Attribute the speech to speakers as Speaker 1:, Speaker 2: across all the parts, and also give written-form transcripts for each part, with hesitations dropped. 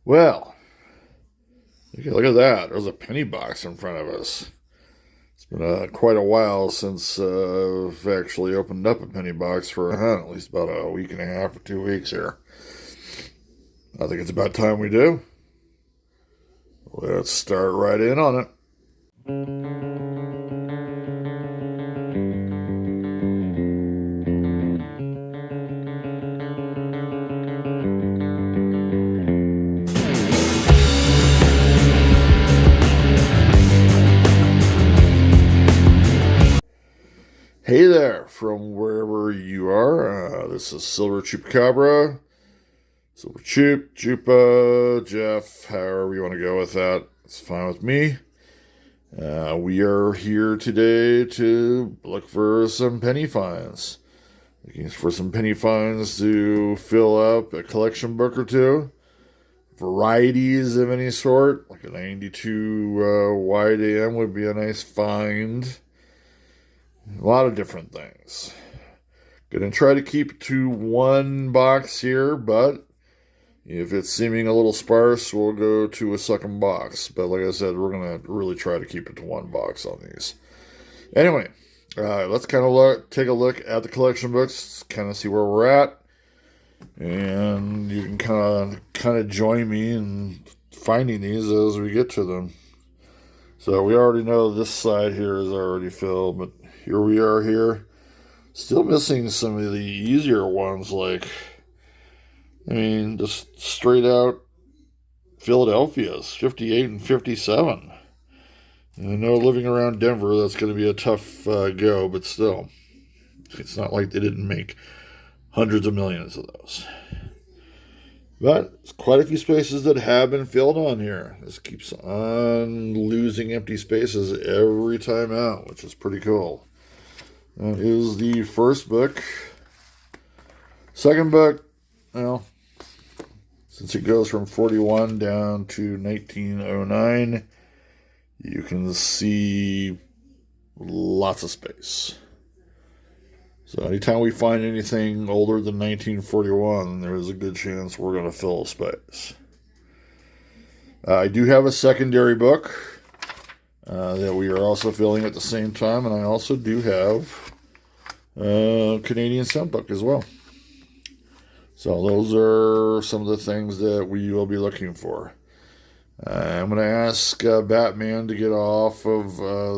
Speaker 1: Well, look at that. There's a penny box in front of us. It's been quite a while since I've actually opened up a penny box for a hunt, at least about a week and a half or 2 weeks here. I think it's about time we do. Let's start right in on it. Hey there, from wherever you are. This is Silver Chupacabra, Silver Chup, Chupa, Jeff, however you want to go with that. It's fine with me. We are here today to look for some penny finds. Looking for some penny finds to fill up a collection book or two. Varieties of any sort, like a 92 wide AM would be a nice find. A lot of different things. Gonna try to keep it to one box here, but if it's seeming a little sparse, we'll go to a second box. But like I said, we're gonna really try to keep it to one box on these. Anyway, let's kind of take a look at the collection books, kind of see where we're at, and you can kind of join me in finding these as we get to them. So we already know this side here is already filled, but here we are here. Still missing some of the easier ones, just straight out Philadelphia's 58 and 57. And I know living around Denver, that's going to be a tough go, but still. It's not like they didn't make hundreds of millions of those. But there's quite a few spaces that have been filled on here. This keeps on losing empty spaces every time out, which is pretty cool. That is the first book. Second book, well, since it goes from 41 down to 1909, you can see lots of space. So anytime we find anything older than 1941, there's a good chance we're going to fill a space. I do have a secondary book that we are also filling at the same time, and I also do have a Canadian stamp book as well. So those are some of the things that we will be looking for. I'm going to ask Batman to get off of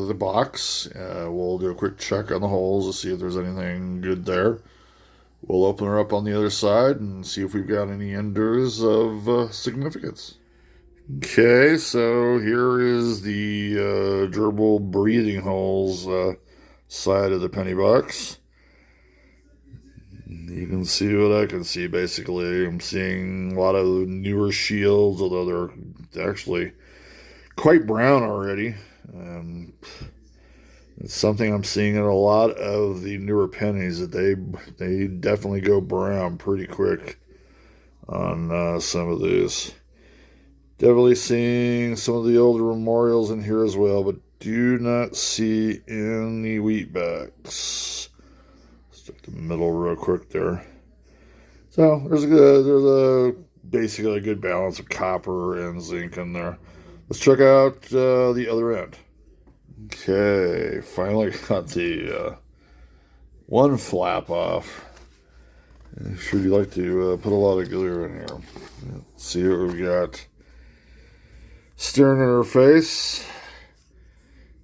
Speaker 1: the box. We'll do a quick check on the holes to see if there's anything good there. We'll open her up on the other side and see if we've got any enders of significance. Okay, so here is the gerbil breathing holes side of the penny box. You can see what I can see, basically. I'm seeing a lot of newer shields, although they're actually quite brown already. It's something I'm seeing in a lot of the newer pennies, that they definitely go brown pretty quick on some of these. Definitely seeing some of the older memorials in here as well, but do not see any wheatbacks. Stick the middle real quick there. So there's basically a good balance of copper and zinc in there. Let's check out the other end. Okay, finally got the one flap off. I'm sure you like to put a lot of glue in here. Let's see what we got. Staring at her face.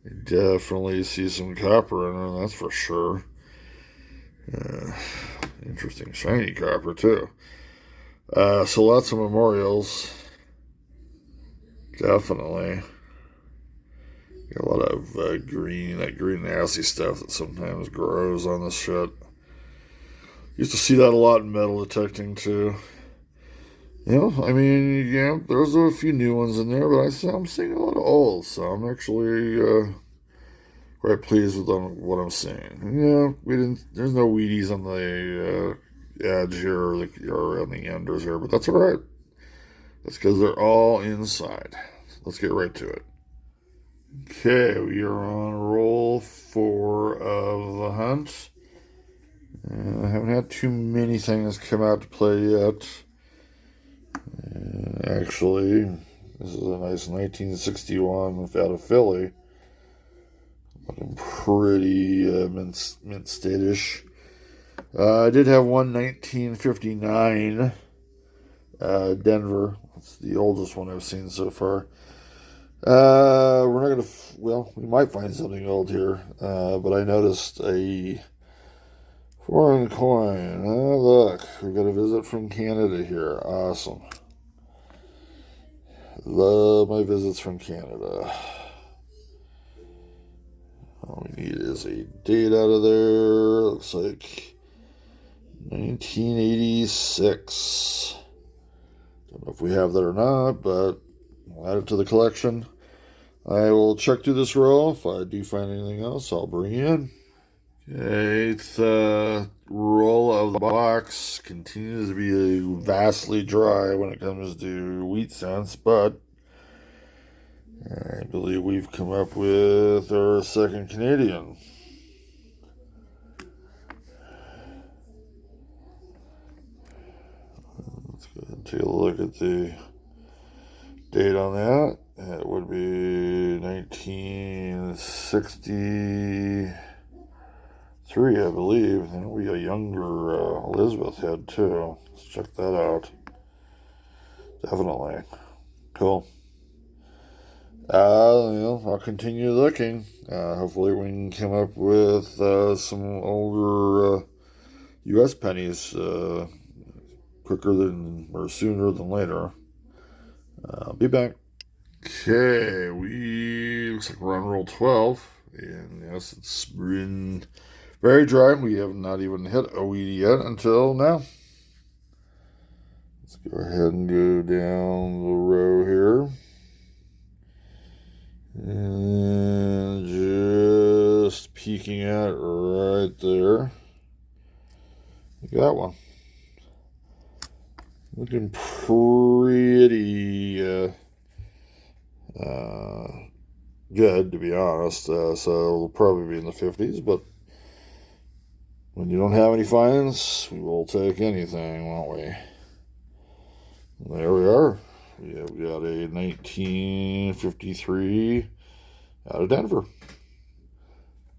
Speaker 1: You definitely see some copper in her, that's for sure. Interesting shiny copper too. So lots of memorials. Definitely. Got a lot of green, that green nasty stuff that sometimes grows on this shit. Used to see that a lot in metal detecting too. There's a few new ones in there, but I'm seeing a lot of old, so I'm actually quite pleased with what I'm seeing. There's no Wheaties on the edge here or on the enders here, but that's all right. That's because they're all inside. Let's get right to it. Okay, we are on roll 4 of the hunt. I haven't had too many things come out to play yet. Actually, this is a nice 1961 out of Philly. Looking pretty mint state-ish. I did have one 1959 Denver. It's the oldest one I've seen so far. We're not gonna. Well, we might find something old here, but I noticed a foreign coin. Oh, look, we got a visit from Canada here. Awesome. Love my visits from Canada. All we need is a date out of there. Looks like 1986. Don't know if we have that or not, but we'll add it to the collection. I will check through this roll. If I do find anything else, I'll bring you in. Okay, eighth roll of the box continues to be vastly dry when it comes to wheat cents, but I believe we've come up with our second Canadian. Let's go ahead and take a look at the date on that. It would be 1963, I believe. That would be a younger Elizabeth had, too. Let's check that out. Definitely. Cool. I'll continue looking. Hopefully we can come up with some older U.S. pennies quicker than or sooner than later. I'll be back. Okay, looks like we're on roll 12, and yes, it's been very dry. We have not even hit a Wheatie yet until now. Let's go ahead and go down the row here. And just peeking at right there. We got one. Looking pretty good, to be honest. So it'll probably be in the 50s, but when you don't have any finds, we will take anything, won't we? There we are. We have got a 1953 out of Denver.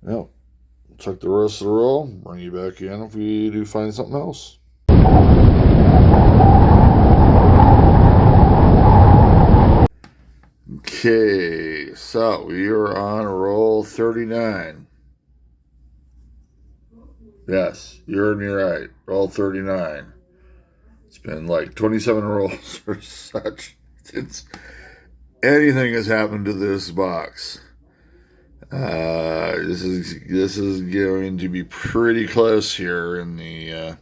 Speaker 1: Now, check the rest of the roll. Bring you back in if we do find something else. Okay, so we are on roll 39. Yes, you heard me right. Roll 39. It's been like 27 rolls or such since anything has happened to this box. This is going to be pretty close here in the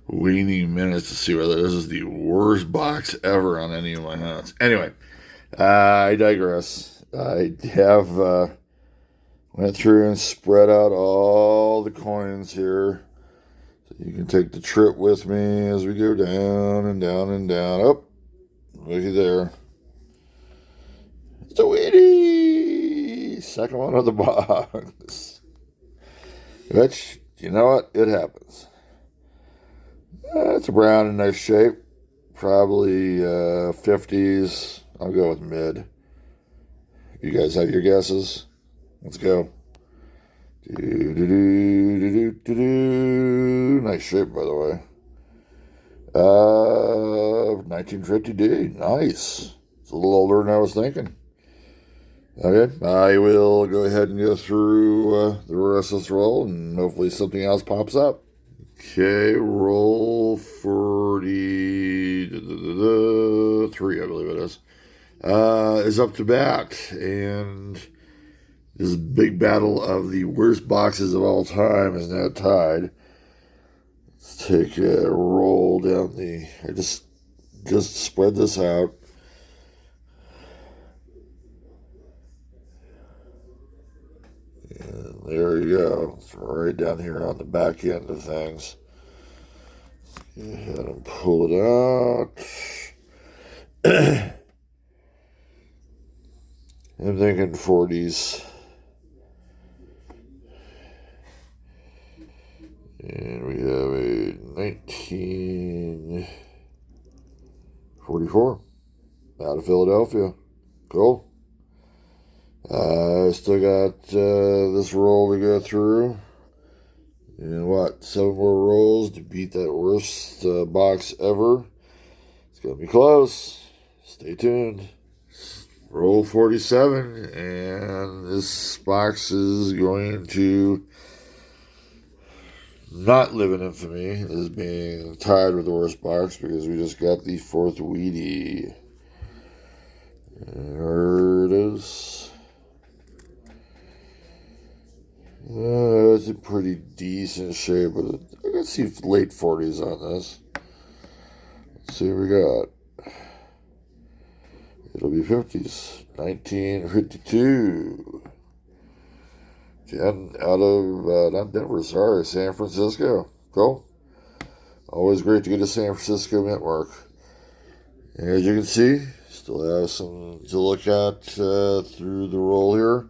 Speaker 1: waning minutes to see whether this is the worst box ever on any of my hunts. Anyway, I digress. I have went through and spread out all the coins here. So you can take the trip with me as we go down and down and down. Oh, looky there. It's a Wheaties! Second one of the box. Which, you know what? It happens. It's a brown in nice shape. Probably 50s. I'll go with mid. You guys have your guesses? Let's go. Nice shape, by the way. 1950D. Nice. It's a little older than I was thinking. Okay, I will go ahead and go through the rest of this roll, and hopefully something else pops up. Okay, roll 43, I believe it is up to bat, and this big battle of the worst boxes of all time is now tied. Let's take a roll down the. I just spread this out. And there you go. It's right down here on the back end of things. Go ahead and pull it out. I'm thinking 40s. And we have a 1944. out of Philadelphia. Cool. Still got this roll to go through. And what? 7 more rolls to beat that worst box ever. It's going to be close. Stay tuned. Roll 47, and this box is going to not live in infamy as being tied with the worst box because we just got the 4th Wheatie. There it is. It's in pretty decent shape, but I can see late 40s on this. Let's see what we got. It'll be 50s. 1952. 10 out of, not Denver, sorry, San Francisco. Cool. Always great to get a San Francisco mint mark. And as you can see, still have some to look at through the roll here.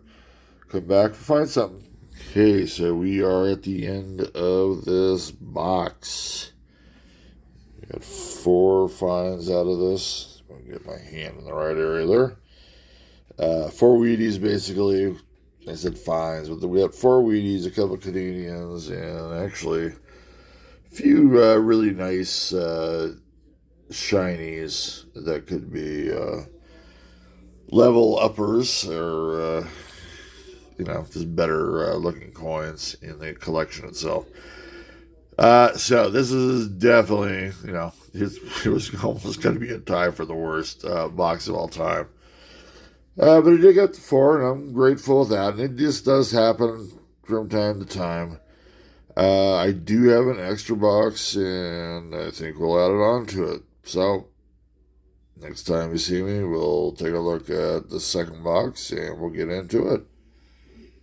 Speaker 1: Come back and find something. Okay, so we are at the end of this box. We got 4 finds out of this. I'm going to get my hand in the right area there. 4 Wheaties, basically. I said finds, but we got 4 Wheaties, a couple of Canadians, and actually a few really nice shinies that could be level uppers or just better looking coins in the collection itself. So this is definitely, it was almost going to be a tie for the worst box of all time. But I did get the 4, and I'm grateful for that. And it just does happen from time to time. I do have an extra box, and I think we'll add it on to it. So, next time you see me, we'll take a look at the second box, and we'll get into it.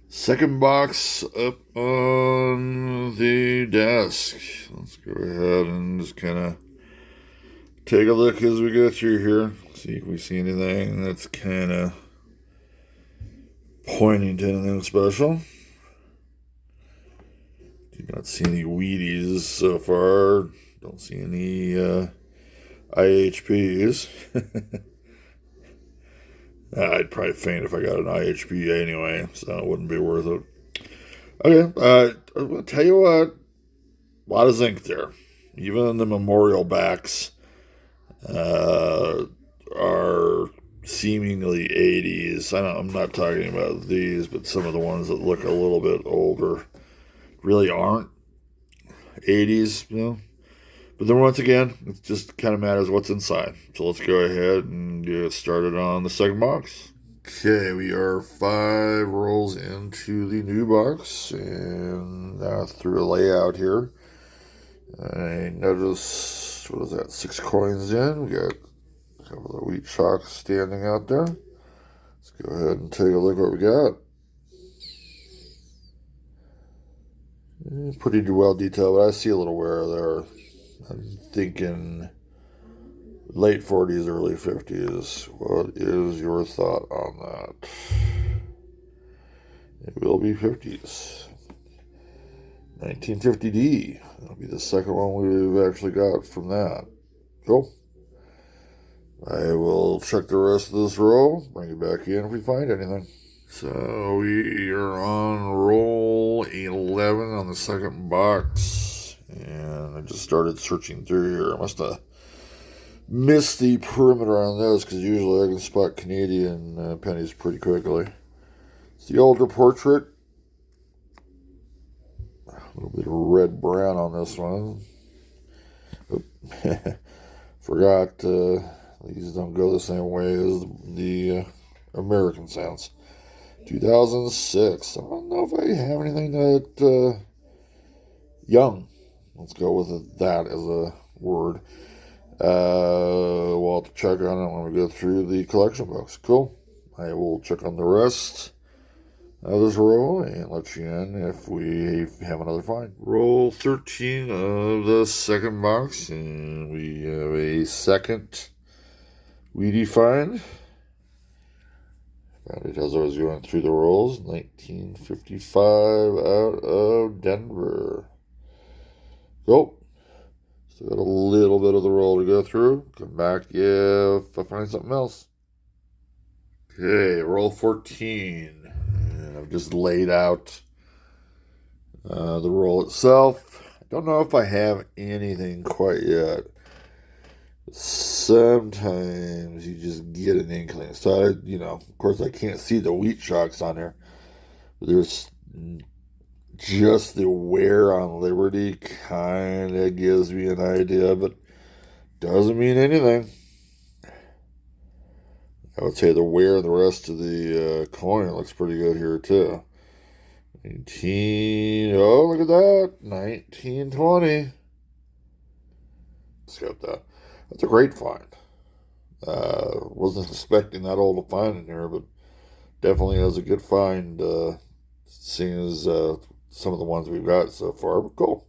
Speaker 1: Second box up on the desk. Let's go ahead and just kind of take a look as we go through here. See if we see anything that's kind of pointing to anything special. Do not see any Wheaties so far. Don't see any IHPs. I'd probably faint if I got an IHP anyway, so it wouldn't be worth it. Okay, I'm going to tell you what. A lot of zinc there. Even the memorial backs are seemingly 80s. I'm not talking about these, but some of the ones that look a little bit older really aren't 80s, But then once again, it just kind of matters what's inside. So let's go ahead and get started on the second box. Okay, we are 5 rolls into the new box, and through a layout here. I noticed, 6 coins in. We got a couple of wheat shocks standing out there. Let's go ahead and take a look at what we got. Pretty well detailed, but I see a little wear there. I'm thinking late 40s, early 50s. What is your thought on that? It will be 50s. 1950D. That'll be the second one we've actually got from that. Cool. I will check the rest of this roll, bring it back in if we find anything. So we are on roll 11 on the second box. And I just started searching through here. I must have missed the perimeter on this because usually I can spot Canadian pennies pretty quickly. It's the older portrait. A little bit of red-brown on this one. Forgot these don't go the same way as the American sounds. 2006. I don't know if I have anything that young. Let's go with that as a word. We'll have to check on it when we go through the collection books. Cool. I will check on the rest of this roll and let you in if we have another find. Roll 13 of the second box, and we have a second Wheatie find. Found it as I was going through the rolls. 1955 out of Denver. Cool. Still got a little bit of the roll to go through. Come back if I find something else. Okay, roll 14. And I've just laid out the roll itself. I don't know if I have anything quite yet. Sometimes you just get an inkling. So, of course, I can't see the wheat shocks on there. But there's just the wear on Liberty kind of gives me an idea, but doesn't mean anything. I would say the wear and the rest of the coin looks pretty good here, too. 19, oh, look at that. 1920. Let's get that. That's a great find. Wasn't expecting that old a find in here, but definitely is a good find, seeing as some of the ones we've got so far. But cool.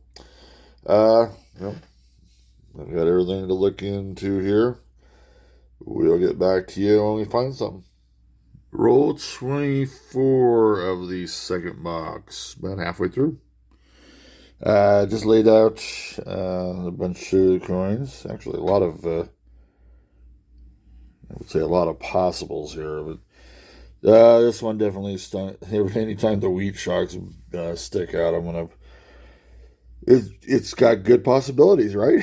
Speaker 1: I've got everything to look into here. We'll get back to you when we find something. Roll 24 of the second box, about halfway through. Just laid out a bunch of coins. Actually, a lot of, I would say a lot of possibles here. But this one definitely anytime the wheat shocks stick out, I'm going to... It's got good possibilities, right?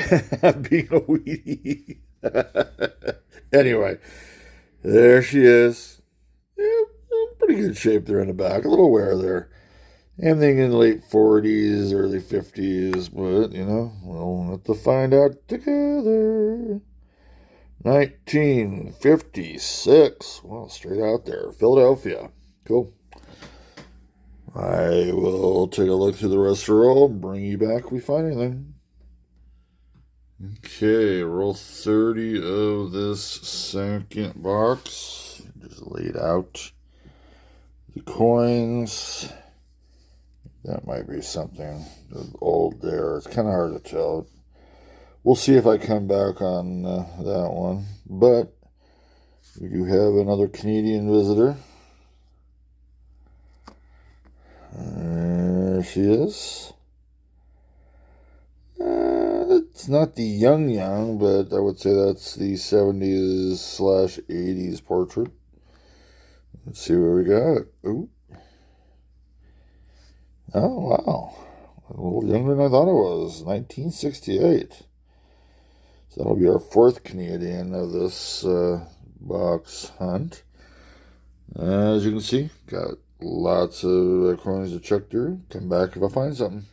Speaker 1: Being a Wheatie. Anyway, there she is. Yeah, pretty good shape there in the back. A little wear there. I'm thinking late 40s, early 50s, but, we'll have to find out together. 1956. Well, straight out there. Philadelphia. Cool. I will take a look through the rest of the roll and bring you back if we find anything. Okay, roll 30 of this second box. Just laid out the coins. That might be something old there. It's kind of hard to tell. We'll see if I come back on that one. But we do have another Canadian visitor. There she is. It's not the young, but I would say that's the 70s/80s portrait. Let's see what we got. Ooh. Oh, wow. A little younger than I thought it was. 1968. So that'll be our fourth Canadian of this box hunt. As you can see, got lots of coins to check through. Come back if I find something.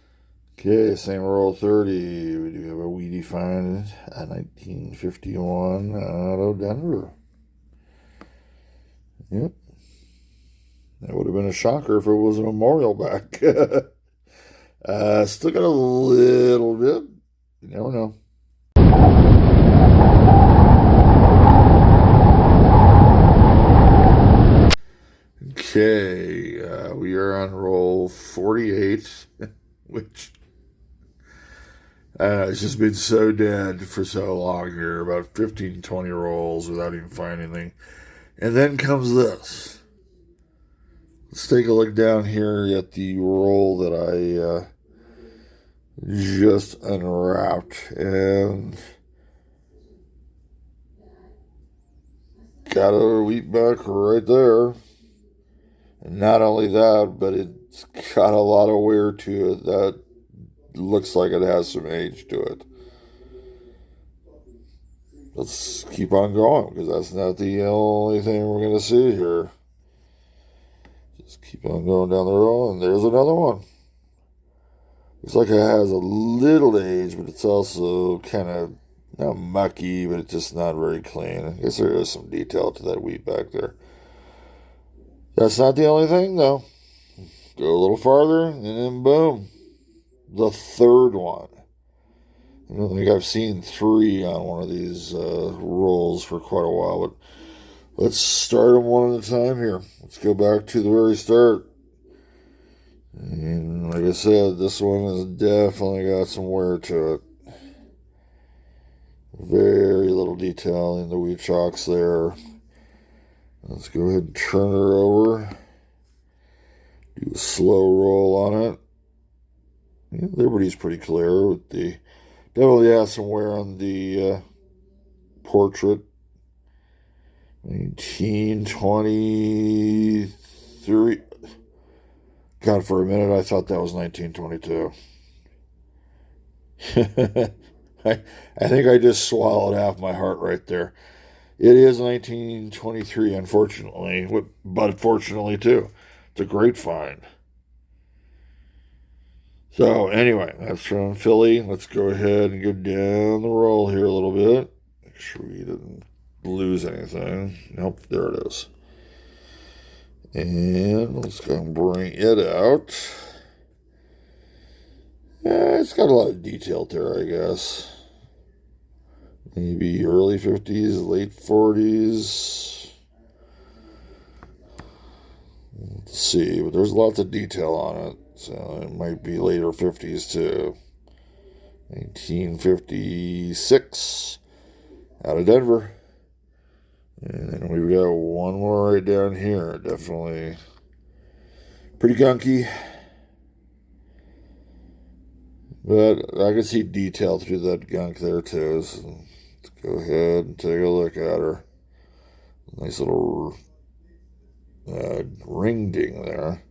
Speaker 1: Okay, same roll 30. We do have a Wheatie find, a 1951 out of Denver. Yep. That would have been a shocker if it was a memorial back. Still got a little bit. You never know. Okay, we are on roll 48, which it's just been so dead for so long here, about 15, 20 rolls without even finding anything. And then comes this. Let's take a look down here at the roll that I just unwrapped, and got a wheat buck right there. And not only that, but it's got a lot of wear to it that looks like it has some age to it. Let's keep on going, because that's not the only thing we're going to see here. Just keep on going down the row, and there's another one. Looks like it has a little age, but it's also kind of not mucky, but it's just not very clean. I guess there is some detail to that wheat back there. That's not the only thing, though. Go a little farther, and then boom. The third one. I don't think I've seen 3 on one of these rolls for quite a while, but let's start them one at a time here. Let's go back to the very start. And like I said, this one has definitely got some wear to it. Very little detail in the wheat shocks there. Let's go ahead and turn her over. Do a slow roll on it. Yeah, Liberty's pretty clear with the Definitely has somewhere on the portrait. 1923. God, for a minute I thought that was 1922. I think I just swallowed half my heart right there. It is 1923, unfortunately, but fortunately too. It's a great find. So anyway, that's from Philly. Let's go ahead and go down the roll here a little bit. Make sure we didn't lose anything. Nope, there it is. And let's go and bring it out. Yeah, it's got a lot of detail there, I guess. Maybe early 50s, late 40s. Let's see, but there's lots of detail on it. So it might be later 50s too. 1956 out of Denver. And then we've got one more right down here. Definitely pretty gunky. But I can see detail through that gunk there too. So let's go ahead and take a look at her. Nice little ring ding there.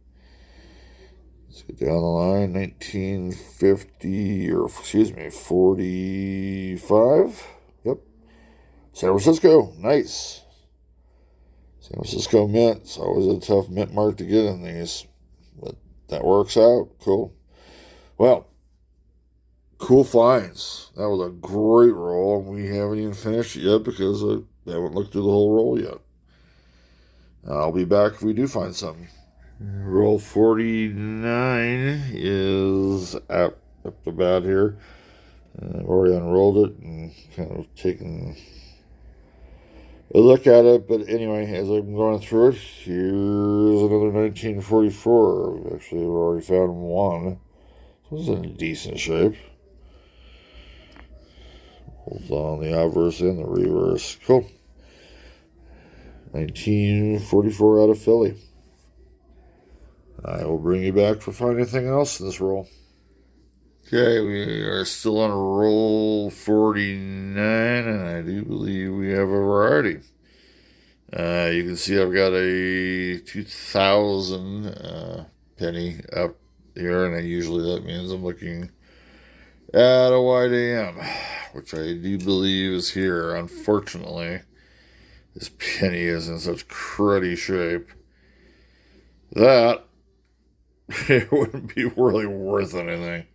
Speaker 1: Let's go down the line. 1950, or excuse me, 45. Yep. San Francisco. Nice. San Francisco mint. It's always a tough mint mark to get in these. But that works out. Cool. Well, cool finds. That was a great roll, and we haven't even finished it yet because I haven't looked through the whole roll yet. I'll be back if we do find something. Roll 49 is up the bat here. I've already unrolled it and kind of taken a look at it. But anyway, as I'm going through it, here's another 1944. Actually, we've already found one. This is in decent shape. Both on the obverse and the reverse. Cool. 1944 out of Philly. I will bring you back for finding anything else in this roll. Okay, we are still on roll 49, and I do believe we have a variety. You can see I've got a 2000 penny up here, and usually that means I'm looking at a wide AM, which I do believe is here. Unfortunately, this penny is in such cruddy shape that it wouldn't be really worth anything.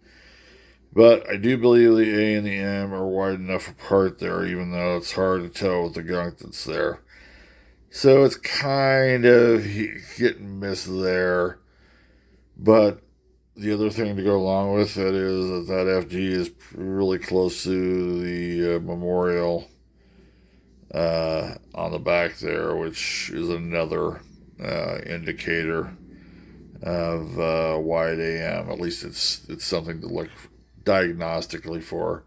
Speaker 1: But I do believe the A and the M are wide enough apart there, even though it's hard to tell with the gunk that's there. So it's kind of hit and miss there. But the other thing to go along with it is that FG is really close to the memorial on the back there, which is another indicator of wide AM. At least it's something to look diagnostically for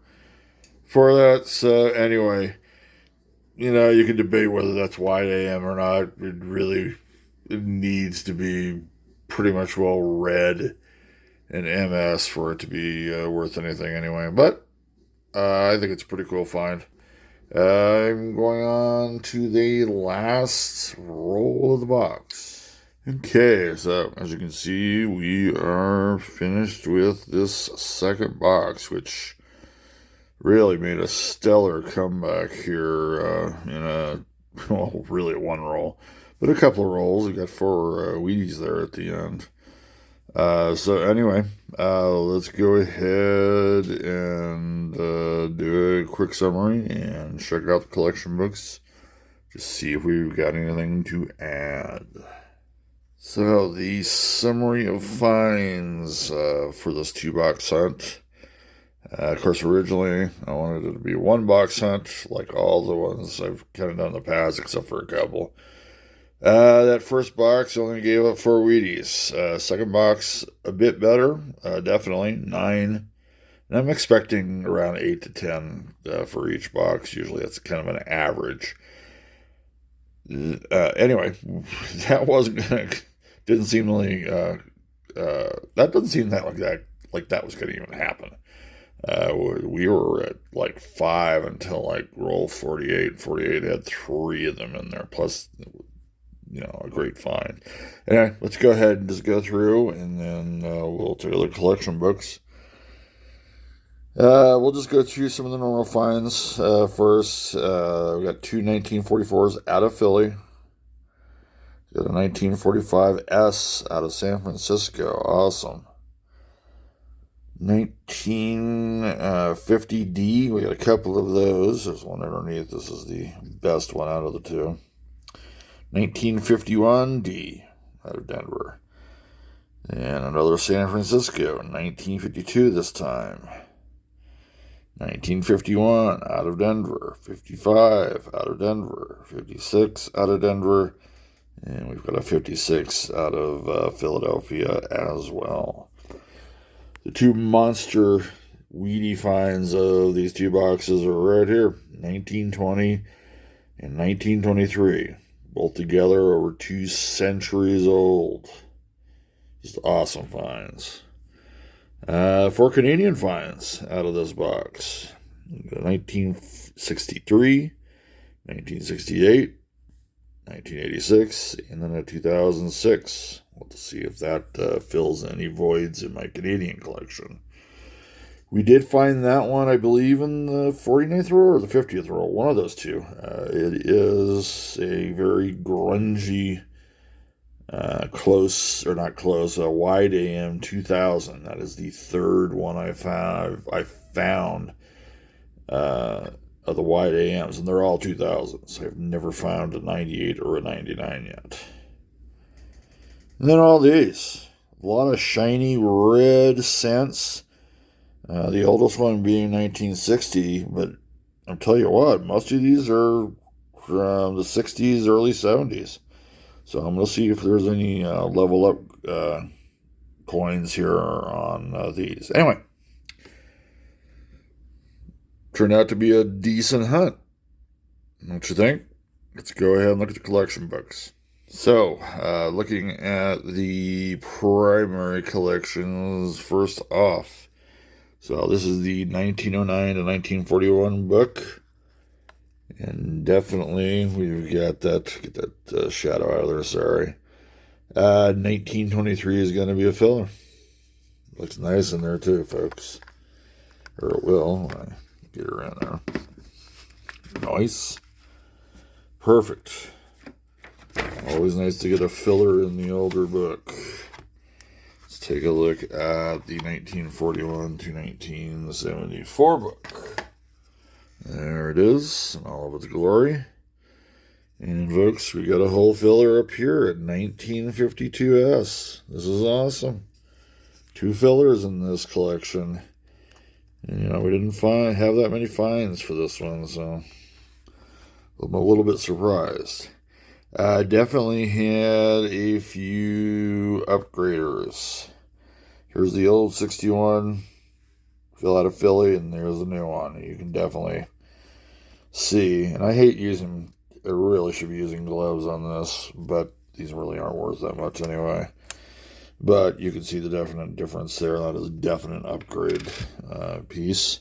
Speaker 1: that. So anyway, you can debate whether that's wide AM or not. It needs to be pretty much well read in MS for it to be worth anything anyway. But I think it's a pretty cool find. I'm going on to the last roll of the box. Okay, so as you can see, we are finished with this second box, which really made a stellar comeback here really one roll, but a couple of rolls. We got 4 Wheaties there at the end. So anyway, let's go ahead and do a quick summary and check out the collection books to see if we've got anything to add. So the summary of finds for this 2-box hunt. Of course, originally I wanted it to be 1-box hunt, like all the ones I've kind of done in the past, except for a couple. That first box only gave up 4 Wheaties. Second box, a bit better, definitely, 9. And I'm expecting around 8 to 10 for each box. Usually that's kind of an average. Anyway, that wasn't gonna, didn't seem really, that doesn't seem like that was going to even happen. We were at like 5 until like roll 48. 48 had 3 of them in there, plus, a great find. Anyway, let's go ahead and just go through, and then we'll take a look at collection books. We'll just go through some of the normal finds first. We got two 1944s out of Philly. We got a 1945 S out of San Francisco. Awesome. 1950D. We got a couple of those. There's one underneath. This is the best one out of the two. 1951D out of Denver. And another San Francisco. 1952 this time. 1951 out of Denver. 55 out of Denver. 56 out of Denver. And we've got a 56 out of Philadelphia as well. The two monster Wheaties finds of these two boxes are right here. 1920 and 1923. Both together over 2 centuries old. Just awesome finds. 4 Canadian finds out of this box. 1963, 1968, 1986, and then a 2006. We'll have to see if that fills any voids in my Canadian collection. We did find that one, I believe, in the 49th row or the 50th row, one of those two. It is a very grungy, a wide AM 2000. That is the third one I found of the wide AMs, and they're all 2000s. I've never found a 98 or a 99 yet. And then all these. A lot of shiny red cents. The oldest one being 1960, but I'll tell you what, most of these are from the 60s, early 70s. So I'm going to see if there's any level up coins here on these. Anyway, turned out to be a decent hunt. Don't you think? Let's go ahead and look at the collection books. So, looking at the primary collections first off. So this is the 1909 to 1941 book. And definitely we've got get that shadow out of there, sorry. 1923 is going to be a filler. Looks nice in there too, folks. Or it will when I get her in there. Nice. Perfect. Always nice to get a filler in the older book. Let's take a look at the 1941 to 1974 book. There it is, in all of its glory. And folks, we got a whole filler up here at 1952S. This is awesome. 2 fillers in this collection. And, we didn't have that many finds for this one, so I'm a little bit surprised. Definitely had a few upgraders. Here's the old 61 fill out of Philly, and there's a new one. You can definitely see. And I hate using, I really should be using gloves on this, but these really aren't worth that much anyway. But you can see the definite difference there. That is a definite upgrade piece.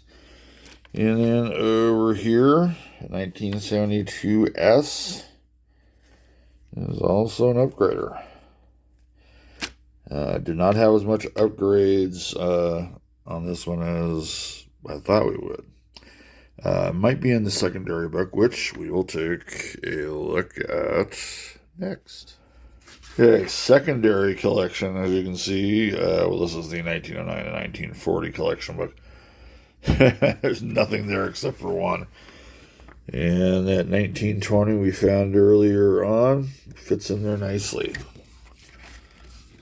Speaker 1: And then over here, 1972S is also an upgrader. Did not have as much upgrades on this one as I thought we would. Might be in the secondary book, which we will take a look at next. Okay, secondary collection, as you can see. This is the 1909 to 1940 collection book. There's nothing there except for one. And that 1920 we found earlier on fits in there nicely.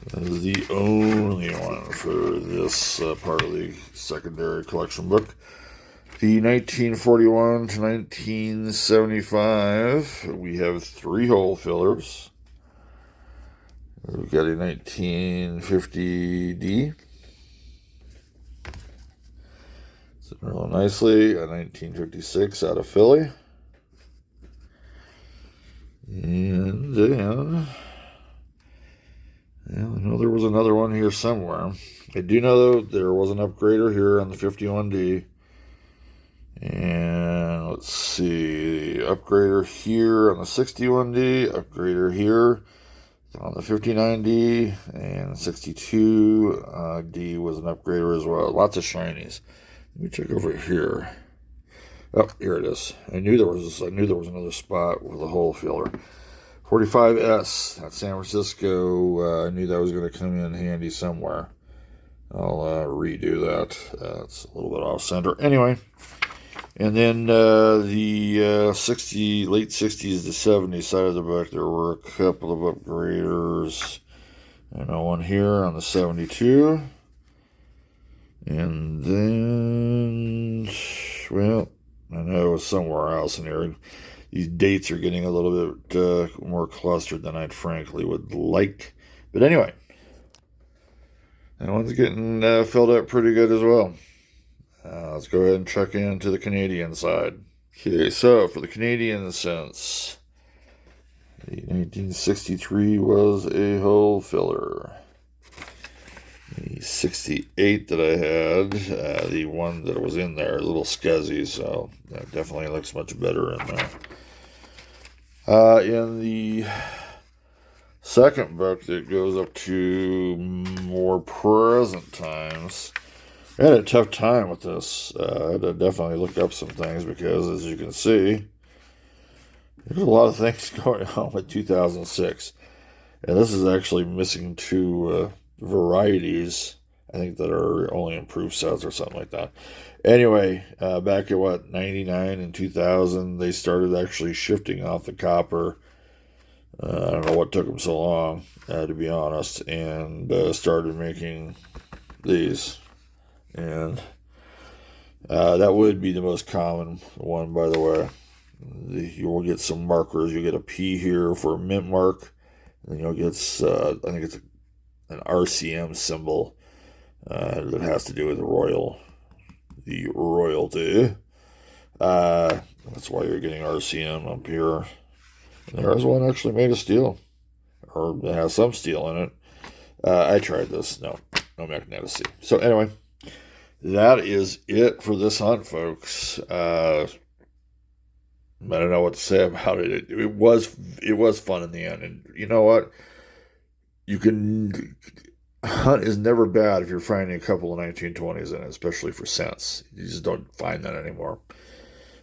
Speaker 1: That is the only one for this part of the secondary collection book. The 1941 to 1975, we have 3 hole fillers. We've got a 1950D. Sitting real nicely. A 1956 out of Philly. And then, I know there was an another one here somewhere. I do know, though, there was an upgrader here on the 51D. And let's see, upgrader here on the 61D, upgrader here on the 59D, and 62D was an upgrader as well. Lots of shinies. Let me check over here. Oh, here it is. I knew there was another spot with a hole filler. 45S, that's San Francisco. I knew that was going to come in handy somewhere. I'll redo that. It's a little bit off center. Anyway, and then the late 60s to 70s side of the book, there were a couple of upgraders. I know one here on the 72. And then, well, I know it was somewhere else in here. These dates are getting a little bit more clustered than I frankly would like. But anyway, that one's getting filled up pretty good as well. Let's go ahead and check into the Canadian side. Okay, so for the Canadian sense, the 1963 was a hole filler. The 68 that I had, the one that was in there, a little scuzzy, so that definitely looks much better in there. In the second book that goes up to more present times, I had a tough time with this. I had to definitely look up some things because, as you can see, there's a lot of things going on with 2006. And this is actually missing two varieties, I think, that are only improved sets or something like that. Anyway, back at 99 and 2000, they started actually shifting off the copper. I don't know what took them so long, to be honest, and started making these. And that would be the most common one, by the way. You will get some markers. You'll get a P here for a mint mark. And then you'll get, I think it's an RCM symbol that has to do with the royalty. That's why you're getting RCM up here. And there is one actually made of steel, or it has some steel in it. I tried this. No magnetic. So anyway, that is it for this hunt, folks. I don't know what to say about it. It was fun in the end, and you know what? Hunt is never bad if you're finding a couple of 1920s in it, especially for cents. You just don't find that anymore.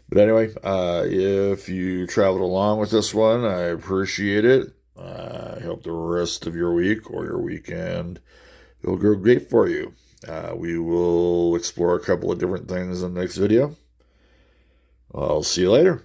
Speaker 1: But anyway, if you traveled along with this one, I appreciate it. I hope the rest of your week or your weekend will go great for you. We will explore a couple of different things in the next video. I'll see you later.